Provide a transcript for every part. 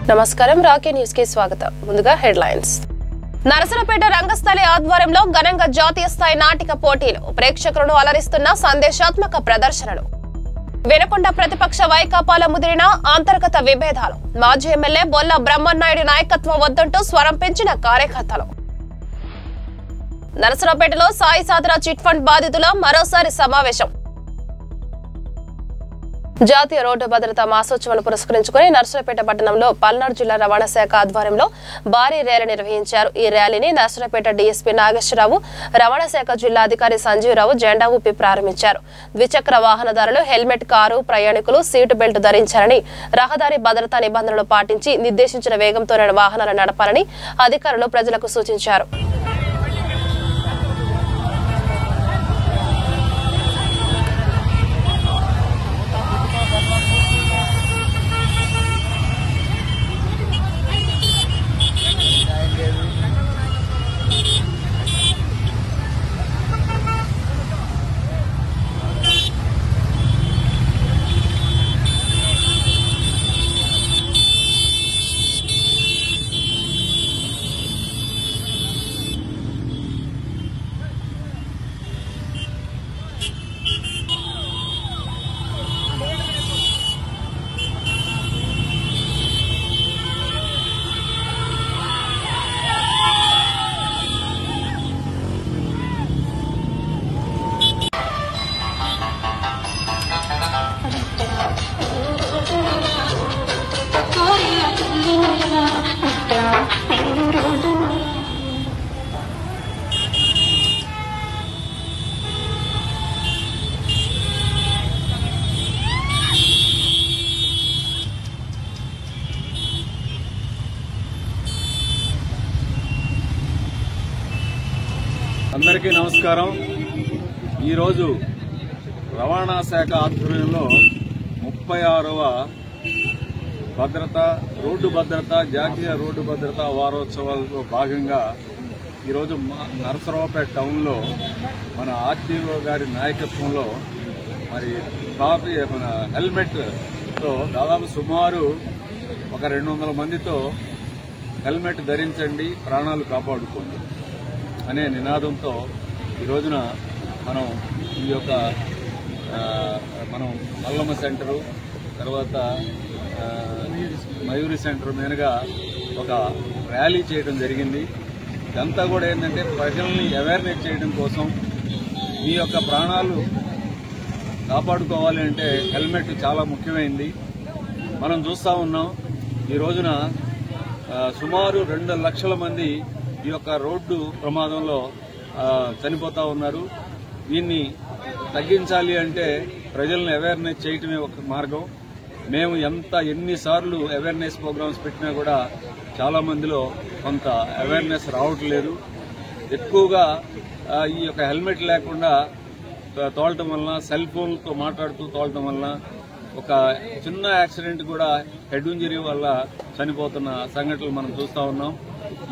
నమస్కారం రాకే న్యూస్ కి స్వాగతం ముందుగా హెడ్లైన్స్ నరసరావుపేట రంగస్థలి ఆధ్వర్యంలో ఘనంగా జాతీయ స్థాయి నాటిక పోటీలు ప్రేక్షకులను అలరిస్తున్న సందేశాత్మక ప్రదర్శనలు వెనకొండ ప్రతిపక్ష వైకాపాల ముదిరిన అంతర్గత విభేదాలు మాజీ ఎమ్మెల్యే బొల్ల బ్రహ్మనాయుడు నాయకత్వం వద్దంటూ స్వరం పెంచిన కార్యకర్తలు నరసరావుపేటలో సాయి సాధన చిట్ ఫండ్ బాధితుల మరోసారి సమావేశం జాతీయ రోడ్డు భద్రతా మాసోత్సవాన్ని పురస్కరించుకుని నర్సరావుపేట పట్టణంలో పల్నాడు జిల్లా రవాణా శాఖ ఆధ్వర్యంలో భారీ ర్యాలీ నిర్వహించారు. ఈ ర్యాలీని నర్సరావుపేట డీఎస్పీ నాగేశ్వరరావు, రవాణా శాఖ జిల్లా అధికారి సంజీవరావు జెండా ఊపి ప్రారంభించారు. ద్విచక్ర వాహనదారులు హెల్మెట్, కారు ప్రయాణికులు సీటు బెల్ట్ ధరించాలని, రహదారి భద్రతా నిబంధనలు పాటించి నిర్దేశించిన వేగంతోనే వాహనాలు నడపాలని అధికారులు ప్రజలకు సూచించారు. అందరికీ నమస్కారం. ఈరోజు రవాణా శాఖ ఆధ్వర్యంలో 36వ జాతీయ రోడ్డు భద్రతా వారోత్సవాల్లో భాగంగా ఈరోజు నరసరావుపేట టౌన్లో మన ఆర్టీఓ గారి నాయకత్వంలో మన హెల్మెట్తో దాదాపు సుమారు ఒక 200 మందితో హెల్మెట్ ధరించండి, ప్రాణాలు కాపాడుకోండి అనే నినాదంతో ఈ రోజున మనం మల్లమ్మ సెంటరు, తర్వాత మయూరి సెంటర్ మీదుగా ఒక ర్యాలీ చేయడం జరిగింది. ఇదంతా కూడా ఏంటంటే ప్రజల్ని అవేర్నెస్ చేయడం కోసం మీ యొక్క ప్రాణాలు కాపాడుకోవాలి అంటే హెల్మెట్ చాలా ముఖ్యమైంది. మనం చూస్తూ ఉన్నాం ఈ రోజున సుమారు 2 లక్షల మంది ఈ యొక్క రోడ్డు ప్రమాదంలో చనిపోతా ఉన్నారు. దీన్ని తగ్గించాలి అంటే ప్రజలను అవేర్నెస్ చేయటమే ఒక మార్గం. మేము ఎన్నిసార్లు అవేర్నెస్ ప్రోగ్రామ్స్ పెట్టినా కూడా చాలా మందిలో కొంత అవేర్నెస్ రావట్లేదు. ఎక్కువగా ఈ యొక్క హెల్మెట్ లేకుండా తోలటం వలన, సెల్ ఫోన్లతో మాట్లాడుతూ తోలటం వలన ఒక చిన్న యాక్సిడెంట్ కూడా హెడ్ ఇంజరీ వల్ల చనిపోతున్న సంఘటనలు మనం చూస్తూ ఉన్నాం.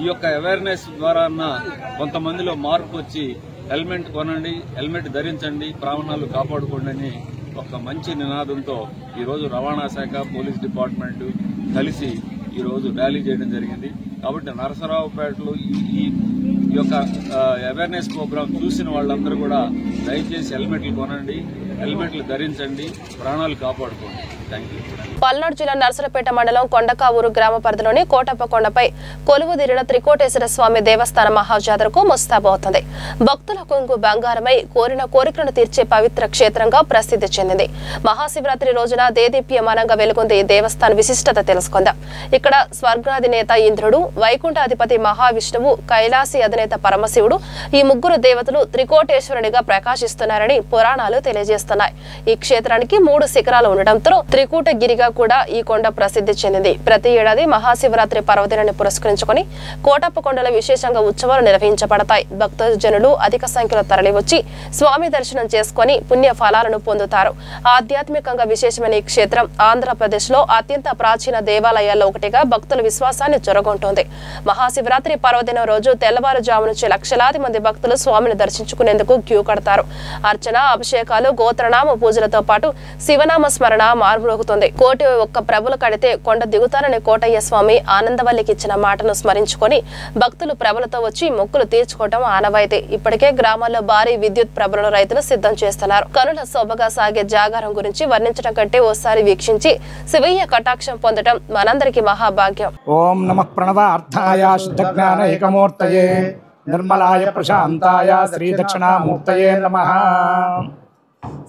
ఈ యొక్క అవేర్నెస్ ద్వారా కొంతమందిలో మార్పు వచ్చి హెల్మెట్ కొనండి, హెల్మెట్ ధరించండి, ప్రాణాలు కాపాడుకోండి అని ఒక మంచి నినాదంతో ఈరోజు రవాణా శాఖ, పోలీస్ డిపార్ట్మెంట్ కలిసి ఈరోజు ర్యాలీ చేయడం జరిగింది. కాబట్టి నరసరావుపేటలో ఈ యొక్క అవేర్నెస్ ప్రోగ్రాం చూసిన వాళ్ళందరూ కూడా దయచేసి హెల్మెట్లు కొనండి, హెల్మెట్లు ధరించండి, ప్రాణాలు కాపాడుకోండి. పల్నాడు జిల్లా నర్సరావుపేట మండలం కొండకావూరు గ్రామ పరిధిలోని కోటప్పకొండపై కొలువుదీరిన త్రికోటేశ్వర స్వామి దేవస్థాన మహాజాతరకు ముస్తాబవుతుంది. భక్తుల కొంగు బంగారమై కోరిన కోరికలను తీర్చే పవిత్ర క్షేత్రంగా ప్రసిద్ధి చెందింది. మహాశివరాత్రి రోజున దేదీప్యమానంగా వెలుగొందే ఈ దేవస్థాన విశిష్టత తెలుసుకుందాం. ఇక్కడ స్వర్గాధినేత ఇంద్రుడు, వైకుంఠాధిపతి మహావిష్ణువు, కైలాసి అధినేత పరమశివుడు, ఈ ముగ్గురు దేవతలు త్రికోటేశ్వరునిగా ప్రకాశిస్తున్నారని పురాణాలు తెలియజేస్తున్నాయి. ఈ క్షేత్రానికి 3 శిఖరాలు ఉండడంతో త్రికూటగిరిగా కూడా ఈ కొండ ప్రసిద్ధి చెందింది. ప్రతి ఏడాది మహాశివరాత్రి పర్వదినాన్ని పురస్కరించుకుని కోటప్పకొండలో విశేషంగా ఉత్సవాలు నిర్వహించబడతాయి. భక్తజనులు అధిక సంఖ్యలో తరలివచ్చి స్వామి దర్శనం చేసుకుని పుణ్య ఫలాలను పొందుతారు. ఆధ్యాత్మికంగా విశేషమైన ఈ క్షేత్రం ఆంధ్రప్రదేశ్ లో అత్యంత ప్రాచీన దేవాలయాల్లో ఒకటిగా భక్తుల విశ్వాసాన్ని చొరగొంటోంది. మహాశివరాత్రి పర్వదినం రోజు తెల్లవారుజాము తెల్లవారుజాము నుంచి లక్షలాది మంది భక్తులు స్వామిని దర్శించుకునేందుకు క్యూ కడతారు. అర్చన, అభిషేకాలు, గోత్రనామ పూజలతో పాటు శివనామ స్మరణ మార్మోగుతుంది. కోటి ఒక్క ప్రభులు కడితే కొండ దిగుతానని కోటయ్య స్వామి ఆనందవల్లికి ఇచ్చిన మాటను స్మరించుకొని భక్తులు ప్రభలతో వచ్చి మొక్కులు తీర్చుకోవడం ఆనవాయితీ. ఇప్పటికే గ్రామాల్లో భారీ విద్యుత్ ప్రభలను రైతులు సిద్ధం చేస్తున్నారు. కనుల శోభగా సాగే జాగారం గురించి వర్ణించడం కంటే ఓసారి వీక్షించి శివయ్య కటాక్షం పొందడం మనందరికీ మహాభాగ్యం. ఓం నమః ప్రణవార్థాయ శుద్ధజ్ఞాన ఏకమూర్తయే నిర్మలాయ ప్రశాంతాయ శ్రీ దక్షిణామూర్తయే నమః.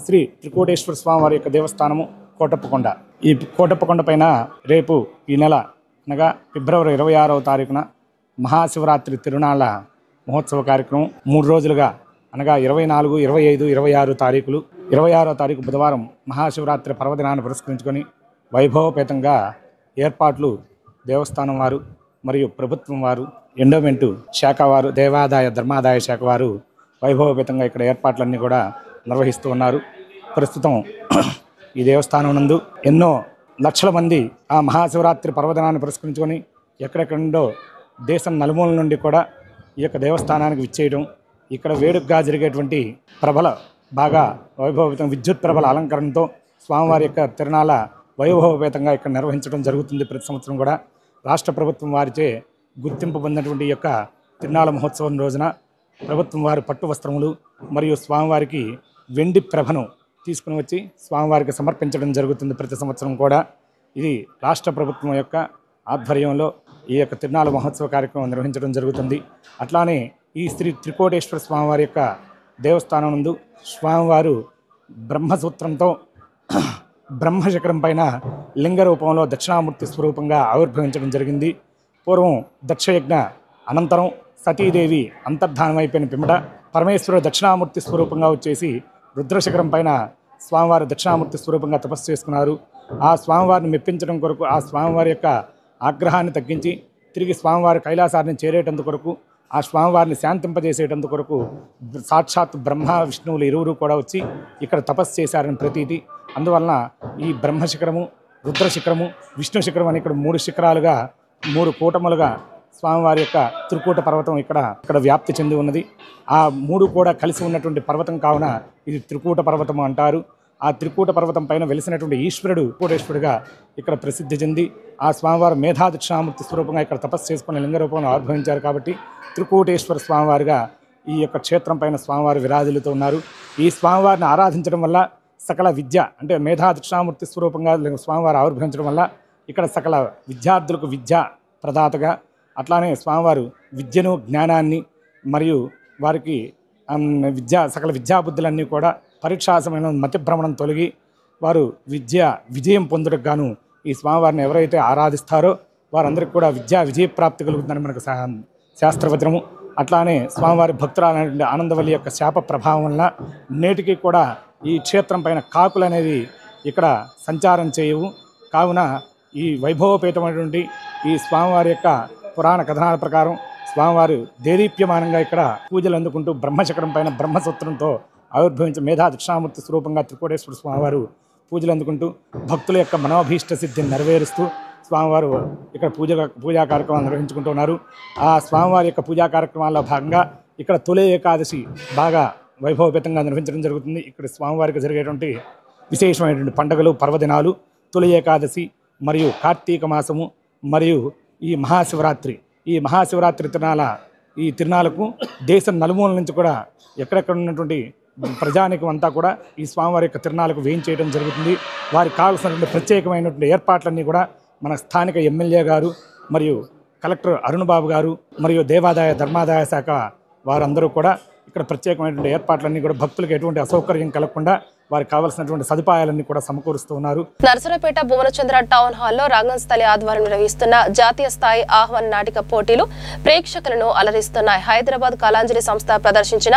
శ్రీ త్రికోటేశ్వర స్వామి వారి యొక్క దేవస్థానము కోటప్పకొండ. ఈ కోటప్పకొండ పైన రేపు ఈ నెల అనగా ఫిబ్రవరి 26వ తారీఖున మహాశివరాత్రి తిరునాళ్ళ మహోత్సవ కార్యక్రమం 3 రోజులుగా అనగా 24, 25, 26 తారీఖులు. 26వ తారీఖు బుధవారం మహాశివరాత్రి పర్వదినాన్ని పురస్కరించుకొని వైభవపేతంగా ఏర్పాట్లు దేవస్థానం వారు మరియు ప్రభుత్వం వారు, ఎండోమెంటు శాఖ వారు, దేవాదాయ ధర్మాదాయ శాఖ వారు వైభవపేతంగా ఇక్కడ ఏర్పాట్లన్నీ కూడా నిర్వహిస్తూ ఉన్నారు. ప్రస్తుతం ఈ దేవస్థానం నందు ఎన్నో లక్షల మంది ఆ మహాశివరాత్రి పర్వదినాన్ని పురస్కరించుకొని ఎక్కడెక్కడ నుండో దేశం నలుమూల నుండి కూడా ఈ యొక్క దేవస్థానానికి విచ్చేయడం, ఇక్కడ వేడుకగా జరిగేటువంటి ప్రభల బాగా వైభవపేతంగా విద్యుత్ ప్రభల అలంకరణతో స్వామివారి యొక్క తిరునాళ్ళ వైభవపేతంగా ఇక్కడ నిర్వహించడం జరుగుతుంది. ప్రతి సంవత్సరం కూడా రాష్ట్ర ప్రభుత్వం వారిచే గుర్తింపు పొందినటువంటి యొక్క తిరునాళ్ళ మహోత్సవం రోజున ప్రభుత్వం వారు పట్టు వస్త్రములు మరియు స్వామివారికి వెండి ప్రభను తీసుకుని వచ్చి స్వామివారికి సమర్పించడం జరుగుతుంది. ప్రతి సంవత్సరం కూడా ఇది రాష్ట్ర ప్రభుత్వం యొక్క ఆధ్వర్యంలో ఈ యొక్క తిరునాళ్ళ మహోత్సవ కార్యక్రమం నిర్వహించడం జరుగుతుంది. అట్లానే ఈ శ్రీ త్రికోటేశ్వర స్వామివారి యొక్క దేవస్థానం నందు స్వామివారు బ్రహ్మసూత్రంతో బ్రహ్మశిఖరం పైన లింగ రూపంలో దక్షిణామూర్తి స్వరూపంగా ఆవిర్భవించడం జరిగింది. పూర్వం దక్షయజ్ఞ అనంతరం సతీదేవి అంతర్ధానం అయిపోయిన పిమ్మట పరమేశ్వరుడు దక్షిణామూర్తి స్వరూపంగా వచ్చేసి రుద్రశిఖరం పైన స్వామివారు దక్షిణామూర్తి స్వరూపంగా తపస్సు చేసుకున్నారు. ఆ స్వామివారిని మెప్పించడం కొరకు, ఆ స్వామివారి యొక్క ఆగ్రహాన్ని తగ్గించి తిరిగి స్వామివారి కైలాసాన్ని చేరేటందు కొరకు, ఆ స్వామివారిని శాంతింపజేసేటందు కొరకు సాక్షాత్ బ్రహ్మ విష్ణువులు ఇరువురు కూడా వచ్చి ఇక్కడ తపస్సు చేశారని ప్రతీతి. అందువలన ఈ బ్రహ్మశిఖరము, రుద్రశిఖరము, విష్ణు శిఖరం అని ఇక్కడ 3 శిఖరాలుగా 3 కూటములుగా స్వామివారి యొక్క త్రికూట పర్వతం ఇక్కడ వ్యాప్తి చెంది ఉన్నది. ఆ 3 కూడా కలిసి ఉన్నటువంటి పర్వతం కావున ఇది త్రికూట పర్వతం అంటారు. ఆ త్రికూట పర్వతం పైన వెలిసినటువంటి ఈశ్వరుడు కోటేశ్వరుడుగా ఇక్కడ ప్రసిద్ధి చెంది ఆ స్వామివారు మేధా దక్షిణామూర్తి స్వరూపంగా ఇక్కడ తపస్సు చేసుకుని లింగ రూపంలో ఆవిర్భవించారు. కాబట్టి త్రికూటేశ్వర స్వామివారిగా ఈ యొక్క క్షేత్రం పైన స్వామివారు విరాజిల్లుతూ ఉన్నారు. ఈ స్వామివారిని ఆరాధించడం వల్ల సకల విద్య అంటే మేధా దక్షిణామూర్తి స్వరూపంగా స్వామివారు ఆవిర్భవించడం వల్ల ఇక్కడ సకల విద్యార్థులకు విద్య ప్రదాతగా, అట్లానే స్వామివారు విద్యను, జ్ఞానాన్ని మరియు వారికి సకల విద్యాబుద్ధులన్నీ కూడా పరీక్షా సమయంలో మతిభ్రమణం తొలగి వారు విజయం పొందుటకు గాను ఈ స్వామివారిని ఎవరైతే ఆరాధిస్తారో వారందరికీ కూడా విజయప్రాప్తి కలుగుతుందని మనకు శాస్త్రవచనము. అట్లానే స్వామివారి భక్తురాలైనటువంటి ఆనందవల్లి యొక్క శాప ప్రభావం వల్ల నేటికి కూడా ఈ క్షేత్రం పైన కాకులు అనేది ఇక్కడ సంచారం చేయవు. కావున ఈ వైభవపేతమైనటువంటి ఈ స్వామివారి యొక్క పురాణ కథనాల ప్రకారం స్వామివారు దేదీప్యమానంగా ఇక్కడ పూజలు అందుకుంటూ బ్రహ్మశిఖరం పైన బ్రహ్మసూత్రంతో ఆవిర్భవించిన మేధా దక్షిణామూర్తి స్వరూపంగా త్రికోటేశ్వర స్వామివారు పూజలు అందుకుంటూ భక్తుల యొక్క మనోభీష్ట సిద్ధిని నెరవేరుస్తూ స్వామివారు ఇక్కడ పూజా కార్యక్రమాలు నిర్వహించుకుంటూ ఉన్నారు. ఆ స్వామివారి యొక్క పూజా కార్యక్రమాల్లో భాగంగా ఇక్కడ తొలి ఏకాదశి బాగా వైభవపేతంగా నిర్వహించడం జరుగుతుంది. ఇక్కడ స్వామివారికి జరిగేటువంటి విశేషమైనటువంటి పండుగలు, పర్వదినాలు తొలి ఏకాదశి మరియు కార్తీక మాసము మరియు ఈ మహాశివరాత్రి. ఈ మహాశివరాత్రి ఈ తిరునాళ్ళకు దేశం నలుమూల నుంచి కూడా ఎక్కడెక్కడ ఉన్నటువంటి ప్రజానికం అంతా కూడా ఈ స్వామివారి యొక్క తిరునాళ్ళకు వేయించేయడం జరుగుతుంది. వారికి కావాల్సినటువంటి ప్రత్యేకమైనటువంటి ఏర్పాట్లన్నీ కూడా మన స్థానిక ఎమ్మెల్యే గారు మరియు కలెక్టర్ అరుణ్ బాబు గారు మరియు దేవాదాయ ధర్మాదాయ శాఖ వారందరూ కూడా ఇక్కడ ప్రత్యేకమైనటువంటి ఏర్పాట్లన్నీ కూడా భక్తులకు ఎటువంటి అసౌకర్యం కలగకుండా వారికి కావాల్సినటువంటి సదుపాయాలన్నీ కూడా సమకూరుస్తూ ఉన్నారు. నర్సరావుపేట భువనచంద్ర టౌన్ హాల్లో రంగస్థలి ఆధ్వర్యం నిర్వహిస్తున్న జాతీయ స్థాయి ఆహ్వాన నాటిక పోటీలు ప్రేక్షకులను అలరిస్తున్నాయి. హైదరాబాద్ కళాంజలి సంస్థ ప్రదర్శించిన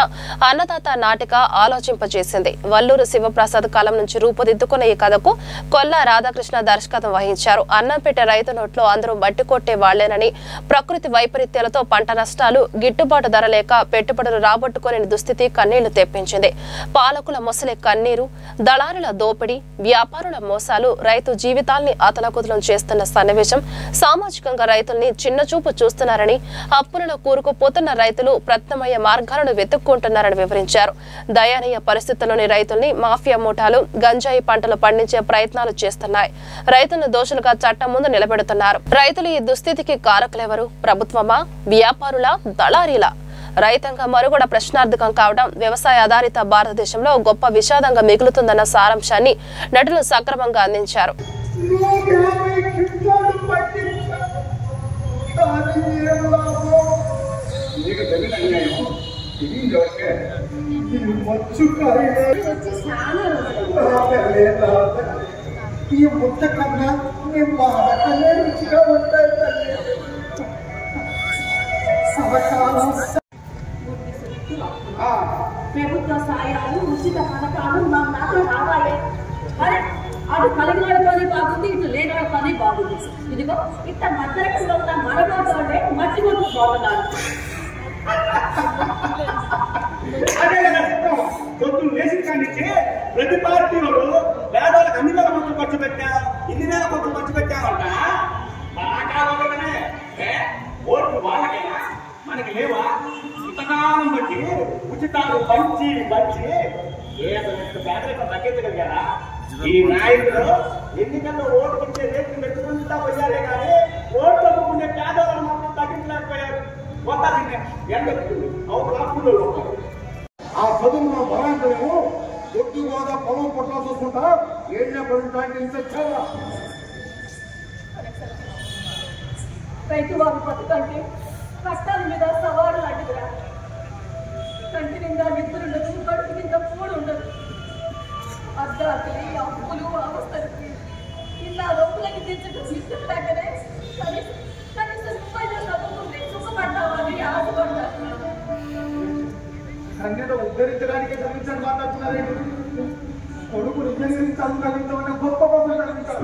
అన్నదాత నాటిక ఆలోచింపజేసింది. వల్లూరు శివప్రసాద్ కాలం నుంచి రూపుదిద్దుకున్న ఈ కథకు కొల్లా రాధాకృష్ణ దర్శకత్వం వహించారు. అన్నంపేట రైతు నోట్లో అందరూ మట్టి కొట్టే వాళ్లేనని, ప్రకృతి వైపరీత్యాలతో పంట నష్టాలు, గిట్టుబాటు ధర లేక పెట్టుబడులు రాబట్టుకోలేని దుస్థితి కన్నీళ్లు తెప్పించింది. పాలకుల మొసలి కన్నీరు దళారీలు దళారుల దోపిడీ వ్యాపారుల మోసాలు రైతు జీవితాల్ని అతలకుతలం చేస్తున్న సన్నివేశం సామాజికంగా రైతుల్ని చిన్నచూపు చూస్తున్నారని అప్పులలో కూరుకుపోతున్న రైతులు ప్రత్యామ్నాయ మార్గాలను వెతుక్కుంటున్నారని వివరించారు. దయనీయ పరిస్థితుల్లోని రైతుల్ని మాఫియా ముఠాలు గంజాయి పంటలు పండించే ప్రయత్నాలు చేస్తున్నాయి. రైతులను దోషులుగా చట్టం ముందు నిలబెడుతున్నారు. రైతులు ఈ దుస్థితికి కారకులెవరు? ప్రభుత్వమా? వ్యాపారుల? దళారీల? రైతాంగ మనుగడ ప్రశ్నార్థకం కావడం వ్యవసాయ ఆధారిత భారతదేశంలో గొప్ప విషాదంగా మిగులుతుందన్న సారాంశాన్ని నటులు సక్రమంగా అందించారు. ప్రభుత్వ సాయాలు ఉచిత పథకాలు మా నాకు రావాలి. మరి అటు కలిగిన పని బాగుంది, ఇటు లేని పని బాగుంది. ఇదిగో ఇంత మధ్యరకంగా ఉన్న మరొకటే మట్టి కొడుకు బాగున్నారు. పొద్దున్న వేసిన కానించి ప్రతి పార్టీ వాళ్ళు పేదవాళ్ళకి అన్ని వేల మొత్తం ఖర్చు పెట్టా, ఇన్ని వేల మొత్తం ఖర్చు పెట్టామంట. ఓట్లు వాళ్ళకైనా మనకి లేవా? ఇంతకాలం బట్టి ఉచితాలు పంచి పేదరికం తగ్గించగలిగారా? ఈ నాయకులు ఎన్నికల్లో ఓటు ఇచ్చే రేట్లు పెట్టుకుంటా పోయారే కానీ ఓట్లు అమ్ముకునే పేదవాళ్ళు మాత్రం తగ్గించలేకపోయారు. కొత్త ఎండొచ్చింది అవును. ఆ చదువు బలాంతరేమో ఒడ్డు గోదా పొలం పొట్ల చూసుకుంటా ఏళ్ళ పడటానికి ఇంతలా రైతు వారి బతుకంటే కష్టాల మీద సవాలు లాంటిదిరా. కంటి నిండా నిద్రుండదు, కడుపు కింద పూడు ఉండదు. అర్ధాకలి అప్పులు అవస్థలకి ఇలా లోపలకి తెచ్చడం ఇష్టలేకనే కనీసం రూపాయలు చదువుకుంటే సుఖపడ్డామని ఆశపడ్డారు. కన్యత ఉద్ధరించడానికి చదివించని మాట్లాడుతున్నారేంటి? కొడుకు ఇంజనీరింగ్ చదువు చదివించమని గొప్ప గొప్ప చదివించారు.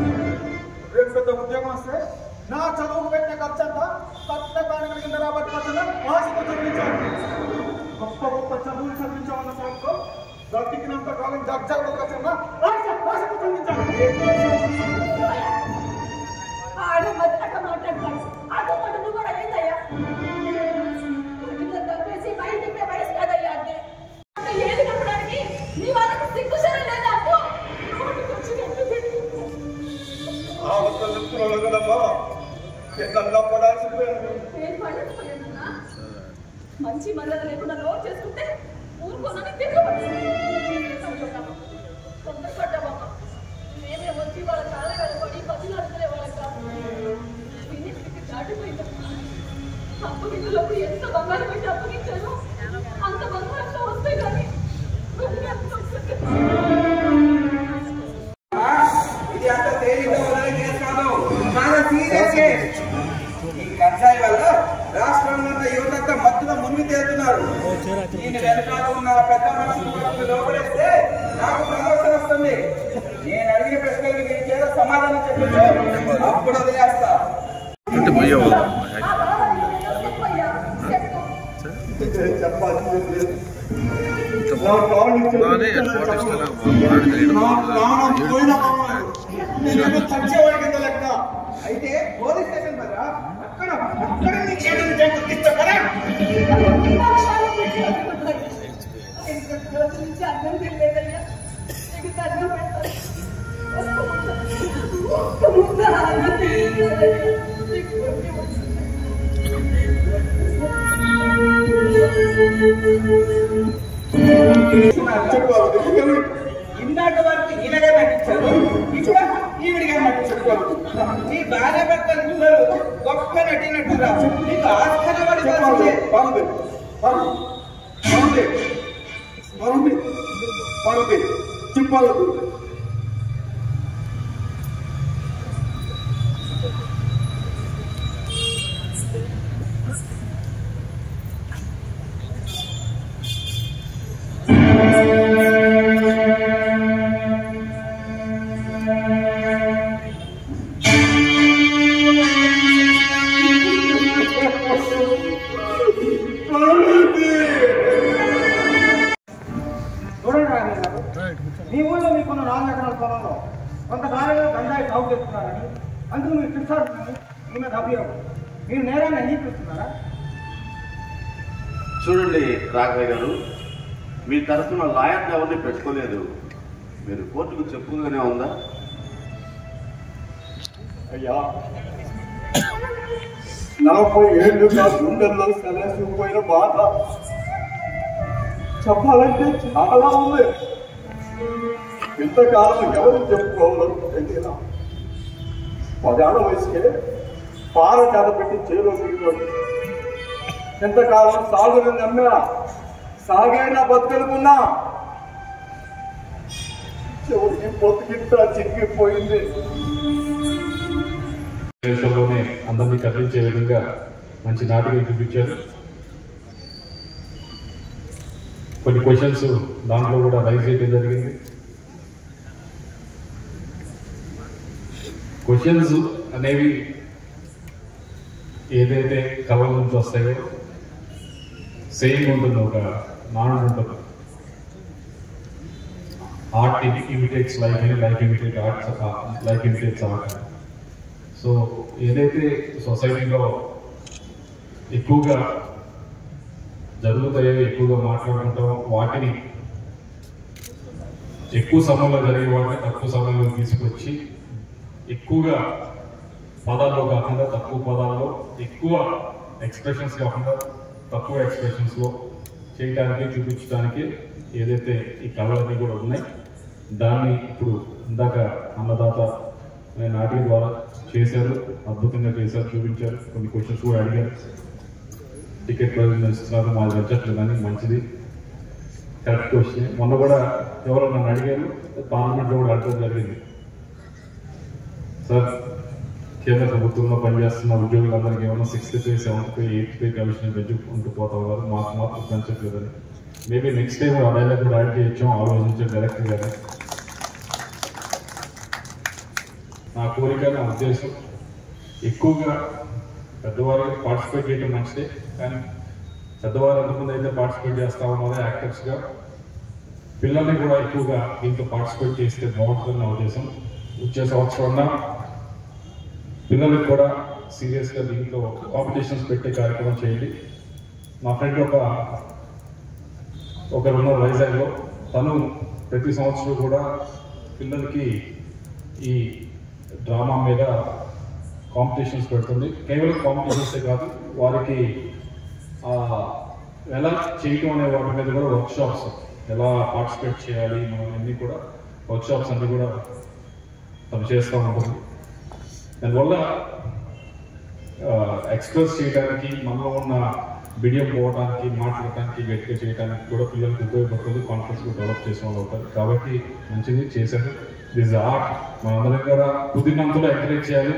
రేపు పెద్ద ఉద్యోగం వస్తే నా చదువుకు పెట్టిన ఖర్చు అంతా కొత్త కానుకల కింద రాబట్టి ఆశతో చదివించారు. గొప్ప గొప్ప చదువులు చదివించామన్న సాగుతో బ్రతికినంత కాలం దర్జాలు కన్నా ఆశతో చదివించారు. ఆడ మధ్యక మాట్లాడతాడు. అటు పడును కూడా ఏందయ్యా? బయటికి వయసు కదయ్యా అంటే ఏది కప్పడానికి నీ వాళ్ళకి సిగ్గుశరం లేదా? మంచి మర్యాద లేకుండా నోట్ చేసుకుంటే ఊరుకోనని తొందరపడ్డామమ్మా. మేమే వచ్చి వాళ్ళ కాళ్ళ కలపడి బతులు అడుగునే వాళ్ళకి దాటిపోయిందమ్మా. అప్పగింపులకు ఎంత బంగారం పెట్టి అప్పగించాను అంత బంగారంతో వస్తే కానీ ఇది అంత తేలిక చేస్తాను. చాలా సీరియస్ కేస్. ఈ గంజాయి వల్ల రాష్ట్రంలో ఉన్న యువత మత్తుగా మునిగి తేలుతున్నారు. దీని వెనకాల ఉన్న పెద్ద మనసు లోపలేస్తే నాకు ప్రమోషన్ వస్తుంది. నేను అడిగిన ప్రశ్నలకు మీరు చేత సమాధానం చెప్పేసి అప్పుడు వదిలేస్తా. చచ్చేవాడి కింద లెక్క. అయితే పోలీస్ స్టేషన్ కదా అక్కడ ఇందాక వరకు ఈయనగా నటించారు, ఇక్కడ ఈవిడిగా నటించారు. ఈ భార్య భర్తలు గొప్ప నటినట్టుగా నీకు ఆస్కర్ చెప్పాలి. నీ ఊళ్ళో మీకున్న 4 ఎకరాల పొలంలో కొంతకాలంగా గంజాయి సాగు చేస్తున్నారని, అందుకు మీరు శిక్షార్హులని మీ మీద అభియోగం. మీరు నేరాన్ని అంగీకరిస్తున్నారా? చూడండి రాఘవయ్య గారు, మీ తరఫున లాయర్ని ఎవరిని పెట్టుకోలేదు. మీరు కోర్టుకు చెప్పుగానే ఉందా? అయ్యా, 40 ఏళ్ళుగా గుండెల్లో సెలసిపోయిన బాధ చెప్పాలంటే చాలా ఉంది. ఇంతకాలం ఎవరు చెప్పుకోవాలని తెలియదా? 10 ఏళ్ల వయసుకే పార చేత పెట్టి చేలో దిగిపోయి ఎంతకాలం సాగుని నమ్మినా సాగైనా బతుకనుకున్నా చివరికి పొత్తుకింత చిక్కిపోయింది. దేశంలోనే అందరినీ కదిలించే విధంగా మంచి నాటకం చూపించారు. కొన్ని క్వశ్చన్స్ దాంట్లో కూడా రైజ్ చేయడం జరిగింది. క్వశ్చన్స్ అనేవి ఏదైతే కళల నుంచి వస్తాయో సేమ్ ఉంటుంది, ఒక నానుడు ఉంటుంది. ఆర్ట్ ఇమిటేట్స్ లైఫ్ అని, life imitate arts, life imitates art. So ఏదైతే సొసైటీలో ఎక్కువగా జరుగుతాయో, ఎక్కువగా మాట్లాడుకుంటామో, వాటిని ఎక్కువ సమయంలో జరిగే వాటిని తక్కువ సమయంలో తీసుకొచ్చి ఎక్కువగా పదాల్లో కాకుండా తక్కువ పదాల్లో, ఎక్కువ ఎక్స్ప్రెషన్స్ కాకుండా తక్కువ ఎక్స్ప్రెషన్స్లో చేయడానికి, చూపించడానికి ఏదైతే ఈ కళలన్నీ కూడా ఉన్నాయి, దాన్ని ఇప్పుడు ఇందాక అన్నదాత అనే నాటకం ద్వారా చేశారు. అద్భుతంగా చేశారు, చూపించారు. కొన్ని క్వశ్చన్స్ కూడా అడిగారు. టికెట్ ప్రైజ్ ఇస్తున్నారు, మాది నచ్చట్లేదు అని. మంచిది, కరెక్ట్ క్వశ్చన్. మొన్న కూడా ఎవరో నన్ను అడిగారు, పార్లమెంట్లో కూడా అడగడం జరిగింది. సార్, కేంద్ర ప్రభుత్వంలో పనిచేస్తున్న ఉద్యోగులందరికీ ఏమన్నా 6th pay, 7th pay, 8th pay commission పెంచుకుంటూ పోతా ఉన్నారు, మాకు మాత్రం పెంచట్లేదని. మేబీ నెక్స్ట్ టైం అదైనా కూడా యాడ్ చేయొచ్చాం, ఆలోచించాం డైరెక్టర్ గారు. నా కోరిక, నా ఉద్దేశం ఎక్కువగా పెద్దవారు పార్టిసిపేట్ చేయడం మంచిదే, కానీ పెద్దవారు ఎంతమంది అయితే పార్టిసిపేట్ చేస్తా ఉన్నారో యాక్టర్స్గా, పిల్లల్ని కూడా ఎక్కువగా దీంట్లో పార్టిసిపేట్ చేస్తే బాగుంటుంది నా ఉద్దేశం. వచ్చే సంవత్సరం పిల్లలకు కూడా సీరియస్గా దీంట్లో కాంపిటీషన్స్ పెట్టే కార్యక్రమం చేయండి. మా ఫ్రెండ్ ఒకరున్న వైజాగ్లో, తను ప్రతి సంవత్సరం కూడా పిల్లలకి ఈ డ్రామా మీద కాంపిటీషన్స్ పెడుతుంది. కేవలం కాంపిటీషన్సే కాదు, వారికి ఎలా చేయటం అనే వాటి మీద కూడా వర్క్షాప్స్, ఎలా పార్టిసిపేట్ చేయాలి, మనం అన్నీ కూడా వర్క్షాప్స్ అన్నీ కూడా తను చేస్తూ ఉంటుంది. దానివల్ల ఎక్స్ప్రెస్ చేయడానికి, మనలో ఉన్న బిడియం పోవడానికి, మాట్లాడటానికి, గట్టిగా చేయడానికి కూడా పిల్లలకు ఉపయోగపడుతుంది. కాన్ఫిడెన్స్ కూడా డెవలప్ చేసిన వాళ్ళు అవుతారు. కాబట్టి మంచిది చేశారు. దిస్ ఆర్ట్ మనందరం కూడా కుదిరినంతలో ఎంకరేజ్ చేయాలి.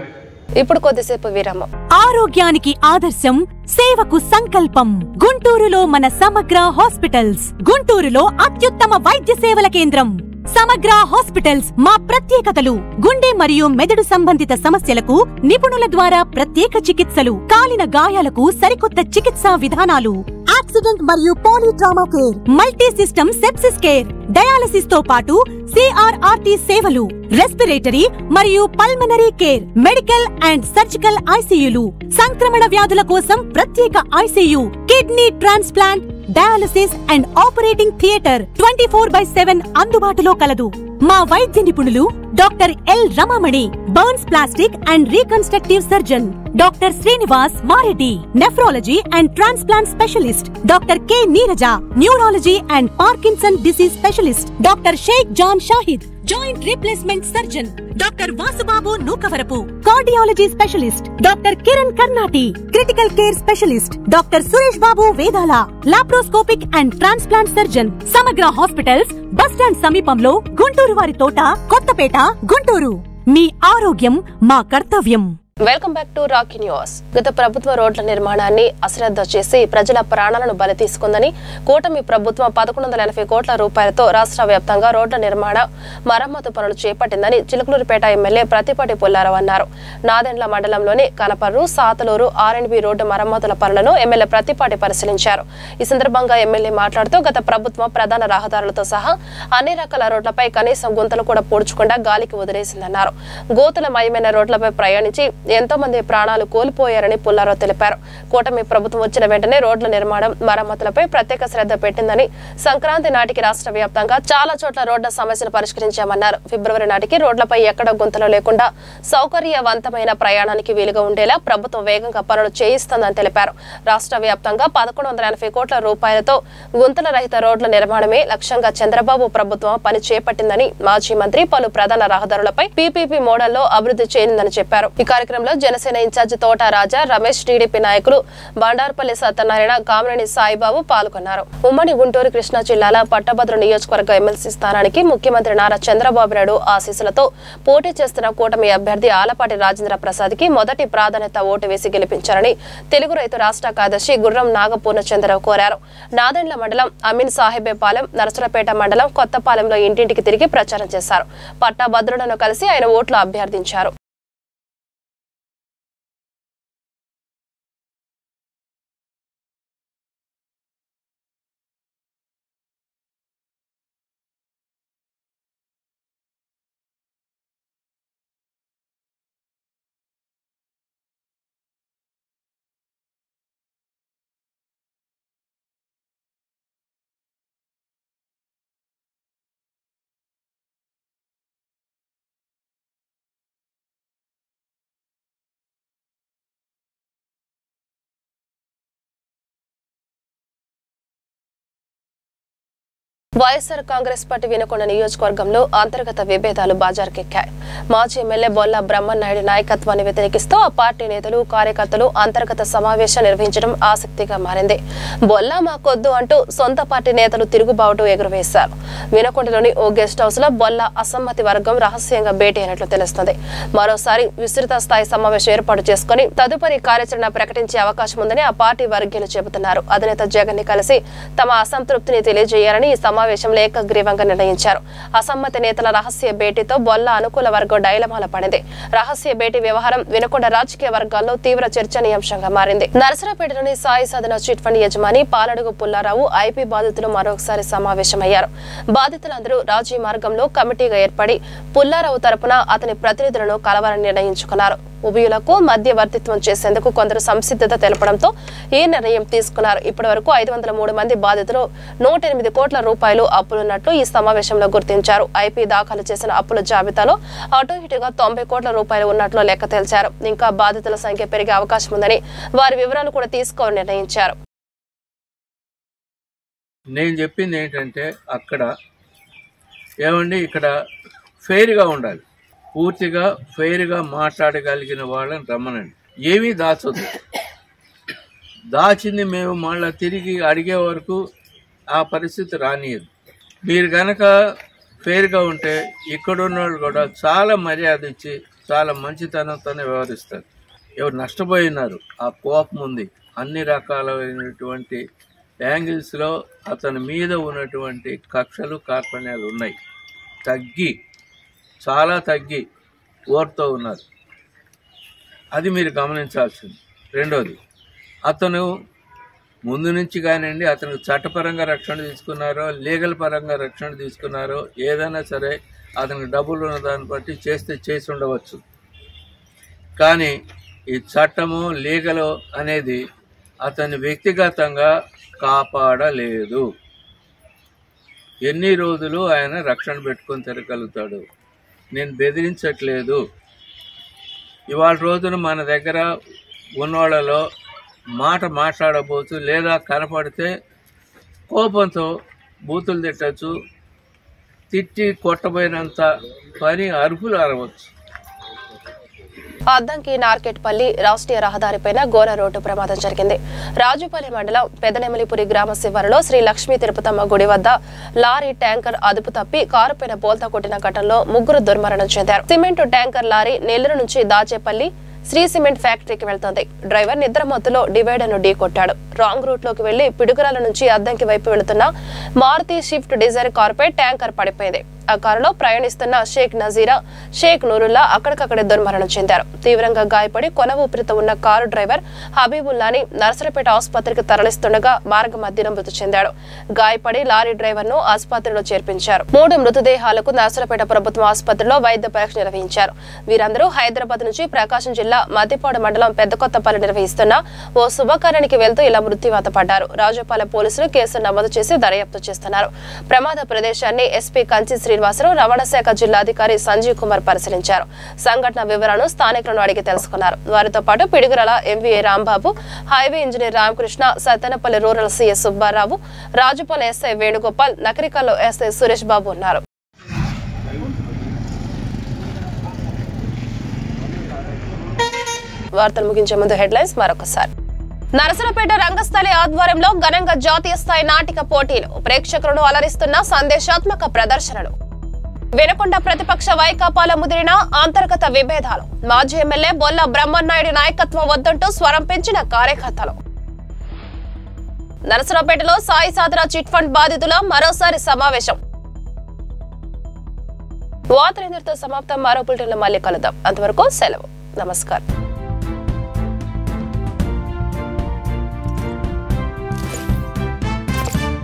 ఇప్పుడు కొద్దిసేపు విరామం. ఆరోగ్యానికి ఆదర్శం, సేవకు సంకల్పం. గుంటూరులో మన సమగ్ర హాస్పిటల్స్. గుంటూరులో అత్యుత్తమ వైద్య సేవల కేంద్రం సమగ్ర హాస్పిటల్స్. మా ప్రత్యేకతలు: గుండె మరియు మెదడు సంబంధిత సమస్యలకు నిపుణుల ద్వారా ప్రత్యేక చికిత్సలు, కాలిన గాయాలకు సరికొత్త చికిత్సా విధానాలు, యాక్సిడెంట్ మరియు polytrauma care, multi system sepsis care, dialysis తో పాటు CRRT సేవలు, రెస్పిరేటరీ మరియు pulmonary care, medical and surgical ఐసీయూలు, సంక్రమణ వ్యాధుల కోసం ప్రత్యేక ICU, kidney transplant, dialysis and operating theatre 24/7 అందుబాటులో కలదు. మా వైద్య నిపుణులు doctor L Ramamani, burns plastic and reconstructive surgeon, doctor Srinivas Mareddy, nephrology and transplant specialist, doctor K Neeraja, neurology and Parkinson disease specialist, doctor Shaik John Shahid, joint replacement surgeon, doctor Vasubabu Nukavarapu, cardiology specialist, doctor Kiran Karnati, critical care specialist, doctor Suresh Babu Vedala, laparoscopic and transplant surgeon. Samagra hospitals, bus stand సమీపంలో, గుంటూరు వారి తోట, కొత్తపేట, గుంటూరు. మీ ఆరోగ్యం మా కర్తవ్యం. Welcome back to Rocky news. గత ప్రభుత్వ రోడ్ల నిర్మాణాన్ని అశ్రద్ధ చేసి ప్రజల ప్రాణాలను బలి తీసుకుందని కూటమి ప్రభుత్వం 1180 కోట్ల రూపాయలతో రాష్ట్ర వ్యాప్తంగా రోడ్ల నిర్మాణ మరమ్మతు పనులు చేపట్టిందని చిలుకలూరుపేట ఎమ్మెల్యే ప్రతిపాటి పుల్లారావు అన్నారు. నాదెండ్ల మండలంలోని కనపర్రు, సాతలూరు ఆర్ఎండ్బి రోడ్డు మరమ్మతుల పనులను ఎమ్మెల్యే ప్రతిపాటి పరిశీలించారు. ఈ సందర్భంగా ఎమ్మెల్యే మాట్లాడుతూ గత ప్రభుత్వం ప్రధాన రహదారులతో సహా అన్ని రకాల రోడ్లపై కనీసం గుంతలు కూడా పూడ్చకుండా గాలికి వదిలేసిందన్నారు. గోతులమయమైన రోడ్లపై ప్రయాణించి ఎంతో మంది ప్రాణాలు కోల్పోయారని పుల్లారావు తెలిపారు. కూటమి ప్రభుత్వం వచ్చిన వెంటనే రోడ్ల నిర్మాణం మరమ్మతులపై ప్రత్యేక శ్రద్ధ పెట్టిందని, సంక్రాంతి నాటికి రాష్ట్ర వ్యాప్తంగా చాలా చోట్ల రోడ్ల సమస్యను పరిష్కరించామన్నారు. ఫిబ్రవరి నాటికి రోడ్లపై ఎక్కడ గుంతలు లేకుండా సౌకర్యవంతమైన ప్రయాణానికి వీలుగా ఉండేలా ప్రభుత్వం వేగంగా పనులు చేయిస్తోందని తెలిపారు. రాష్ట్ర వ్యాప్తంగా 1180 కోట్ల రూపాయలతో గుంతల రహిత రోడ్ల నిర్మాణమే లక్ష్యంగా చంద్రబాబు ప్రభుత్వం పని చేపట్టిందని మాజీ మంత్రి పలు ప్రధాన రహదారులపై పీపీపీ మోడల్లో అభివృద్ధి చేయనుందని చెప్పారు. ఈ కార్యక్రమంలో జనసేన ఇన్ఛార్జి తోట రాజా, రమేష్, టీడీపీ నాయకులు బండార్పల్లి సత్యనారాయణ, కామినేని సాయిబాబు పాల్గొన్నారు. ఉమ్మడి గుంటూరు కృష్ణా జిల్లాల పట్టభద్రుల నియోజకవర్గ ఎమ్మెల్సీ స్థానానికి ముఖ్యమంత్రి నారా చంద్రబాబు నాయుడు ఆశీస్సులతో పోటీ చేస్తున్న కూటమి అభ్యర్థి ఆలపాటి రాజేంద్ర ప్రసాద్ కి మొదటి ప్రాధాన్యత ఓటు వేసి గెలిపించారని తెలుగు రైతు రాష్ట్ర కార్యదర్శి గుర్రం నాగపూర్ణచంద్రరావు కోరారు. నాదెండ్ల మండలం అమీన్ సాహెబేపాలెం, నరసరావుపేట మండలం కొత్తపాలెంలో ఇంటింటికి తిరిగి ప్రచారం చేశారు. పట్టభద్రులను కలిసి ఆయన ఓట్లు అభ్యర్థించారు. వైఎస్ఆర్ కాంగ్రెస్ పార్టీ వినుకొండ నియోజకవర్గంలో అంతర్గత విభేదాలు బాజారుకెక్కాయి. మాజీ ఎమ్మెల్యే బొల్ల బ్రహ్మనాయుడు నాయకత్వాన్ని వ్యతిరేకిస్తూ ఆ పార్టీ నేతలు, కార్యకర్తలు అంతర్గత సమావేశం నిర్వహించడం ఆసక్తిగా మారింది. బొల్ల మాకొద్దు అంటూ సొంత పార్టీ నేతలు తిరుగుబాటు ఎగురవేశారు. వినుకొండలోని ఓ గెస్ట్ హౌస్ లో బొల్ల అసమ్మతి వర్గం రహస్యంగా భేటీ అయినట్లు తెలుస్తుంది. మరోసారి విస్తృత స్థాయి సమావేశం ఏర్పాటు చేసుకుని తదుపరి కార్యాచరణ ప్రకటించే అవకాశం ఉందని ఆ పార్టీ వర్గీయులు చెబుతున్నారు. అధినేత జగన్ ని కలిసి తమ అసంతృప్తిని తెలియజేయాలని ఈ సమావేశంలో ఏకగ్రీవంగా నిర్ణయించారు. అసమ్మతి నేతల రహస్య భేటీతో బొల్ల అనుకూల వర్గం డైలమాల పడింది. రహస్య భేటీ వ్యవహారం వినుకొండ రాజకీయ వర్గాల్లో తీవ్ర చర్చనీయాంశంగా మారింది. నరసరావుపేటలోని సాయి సాధన చిట్ ఫండ్ యజమాని పాలడుగు పుల్లారావు, ఐపీ బాధితులు మరొకసారి సమావేశమయ్యారు. బాధితులందరూ రాజీ మార్గంలో కమిటీగా ఏర్పడి పుల్లారావు తరపున అతని ప్రతినిధులను కలవాలని నిర్ణయించుకున్నారు. ఉభయులకు మధ్యవర్తిత్వం చేసేందుకు కొందరు సంసిద్ధత తెలపడంతో ఈ నిర్ణయం తీసుకున్నారు. ఇప్పటి వరకు 503 మంది బాధితులు 108 కోట్ల రూపాయలు అప్పులున్నట్లు ఈ సమావేశంలో గుర్తించారు. ఐపీ దాఖలు చేసిన అప్పుల జాబితాలో అటు ఇటుగా 90 కోట్ల రూపాయలు ఉన్నట్లు లెక్క తేల్చారు. ఇంకా బాధితుల సంఖ్య పెరిగే అవకాశం ఉందని వారి వివరాలు కూడా తీసుకోవాలని నిర్ణయించారు. నేను చెప్పింది ఏంటంటే ఇక్కడ ఫెయిర్గా ఉండాలి, పూర్తిగా ఫెయిర్గా మాట్లాడగలిగిన వాళ్ళని రమ్మనండి. ఏమీ దాచొద్దు. దాచింది మేము మళ్ళీ తిరిగి అడిగే వరకు ఆ పరిస్థితి రానియదు. మీరు కనుక ఫెయిర్గా ఉంటే ఇక్కడున్న వాళ్ళు కూడా చాలా మర్యాద ఇచ్చి చాలా మంచితనంతోనే వ్యవహరిస్తారు. ఎవరు నష్టపోయినారు ఆ కోపం ఉంది. అన్ని రకాలైనటువంటి యాంగిల్స్లో అతని మీద ఉన్నటువంటి కక్షలు, కార్పణ్యాలు ఉన్నాయి. చాలా తగ్గి ఓర్తో ఉన్నారు. అది మీరు గమనించాల్సింది. రెండోది, అతను ముందు నుంచి కానివ్వండి, అతనికి చట్టపరంగా రక్షణ తీసుకున్నారో, లీగల్ పరంగా రక్షణ తీసుకున్నారో, ఏదైనా సరే అతనికి డబ్బులు ఉన్న దాన్ని బట్టి చేసి ఉండవచ్చు. కానీ ఈ చట్టము, లీగలు అనేది అతన్ని వ్యక్తిగతంగా కాపాడలేదు. ఎన్ని రోజులు ఆయన రక్షణ పెట్టుకొని తిరగలుగుతాడు? నేను బెదిరించట్లేదు. ఇవాళ రోజున మన దగ్గర ఉన్నోళ్లలో మాట్లాడబోతు లేదా కనపడితే కోపంతో బూతులు తిట్టచ్చు, తిట్టి కొట్టబోయినంత పని అరుపులు అరవచ్చు. అద్దంకి నార్కెట్పల్లి రాష్ట్రీయ రహదారిపైన ఘోర రోడ్డు ప్రమాదం జరిగింది. రాజుపల్లి మండలం పెదనెమలిపురి గ్రామ శివారులో శ్రీ లక్ష్మీ తిరుపతమ్మ గుడి వద్ద లారీ ట్యాంకర్ అదుపు తప్పి కారుపైన బోల్తా కొట్టిన ఘటనలో 3 దుర్మరణం చెందారు. సిమెంట్ ట్యాంకర్ లారీ నెల్లూరు నుంచి దాచేపల్లి శ్రీ సిమెంట్ ఫ్యాక్టరీకి వెళ్తోంది. డ్రైవర్ నిద్రమత్తులో డివైడర్ ను ఢీకొట్టాడు. రాంగ్ రూట్ లోకి వెళ్లి పిడుగురాల నుంచి అద్దంకి వైపు వెళుతున్న మారుతి షిఫ్ట్ డిజైర్ కారుపై ట్యాంకర్ పడిపోయింది. ఆ కారులో ప్రయాణిస్తున్న షేక్ నజీరా, షేక్ నూరుల్లా అక్కడికక్కడే దుర్మరణం చెందారు. తీవ్రంగా గాయపడి కొన ఊపిరితో ఉన్న కారు డ్రైవర్ హబీబుల్లాని నర్సరపేట ఆసుపత్రికి తరలిస్తుండగా మార్గ మధ్యలో మృతి చెందాడు. గాయపడి లారీ డ్రైవర్ ను ఆసుపత్రిలో చేర్పించారు. 3 మృతదేహాలకు నర్సరపేట ప్రభుత్వ ఆసుపత్రిలో వైద్య పరీక్ష నిర్వహించారు. వీరందరూ హైదరాబాద్ నుంచి ప్రకాశం జిల్లా మద్దిపాడు మండలం పెద్దకొత్తపల్లి నిర్వహిస్తున్న ఓ శుభకార్యానికి వెళ్తూ ఇలా మృత్యువాత పడ్డారు. రాజపాలెం పోలీసులు కేసు నమోదు చేసి దర్యాప్తు చేస్తున్నారు. ప్రమాద ప్రదేశాన్ని ఎస్పీ కంచి శ్రీనివాసరావు, రవాణా శాఖ జిల్లాధికారి సంజీవ్ కుమార్ పరిశీలించారు. సంఘటన వివరాలను స్థానికులను అడిగి తెలుసుకున్నారు. వారితో పాటు Piduguralla MVA Rambabu, highway engineer Ramakrishna, Sattenapalli rural CS Subbarao, Rajupalem SI Venugopal, నకరికల్లో ఎస్ఐ సురేష్ బాబు ఉన్నారు. వార్తలు ముగించే ముందు హెడ్లైన్స్ మరొకసారి. నరసరపేట రంగస్థలి ఆధ్వర్యంలో ఘనంగా జాతీయ స్థాయి నాటిక పోటీలు, ప్రేక్షకులను అలరిస్తున్న సందేశాత్మక ప్రదర్శనలు. వెనకొండ ప్రతిపక్ష వైకాపాల ముదిరిన అంతర్గత విభేదాలు, మాజీ ఎమ్మెల్యే బొల్ల బ్రహ్మనాయుడు నాయకత్వం వద్దంటూ స్వరం పెంచిన కార్యకర్తలు. నరసరావుపేటలో సాయి సాధన చిట్ ఫండ్ బాధితుల మరోసారి సమావేశం. వార్తలు ఇంతటితో సమాప్తం. మరో బులెటిన్లో మళ్ళీ కలుద్దాం. అంతవరకు సెలవు. నమస్కారం.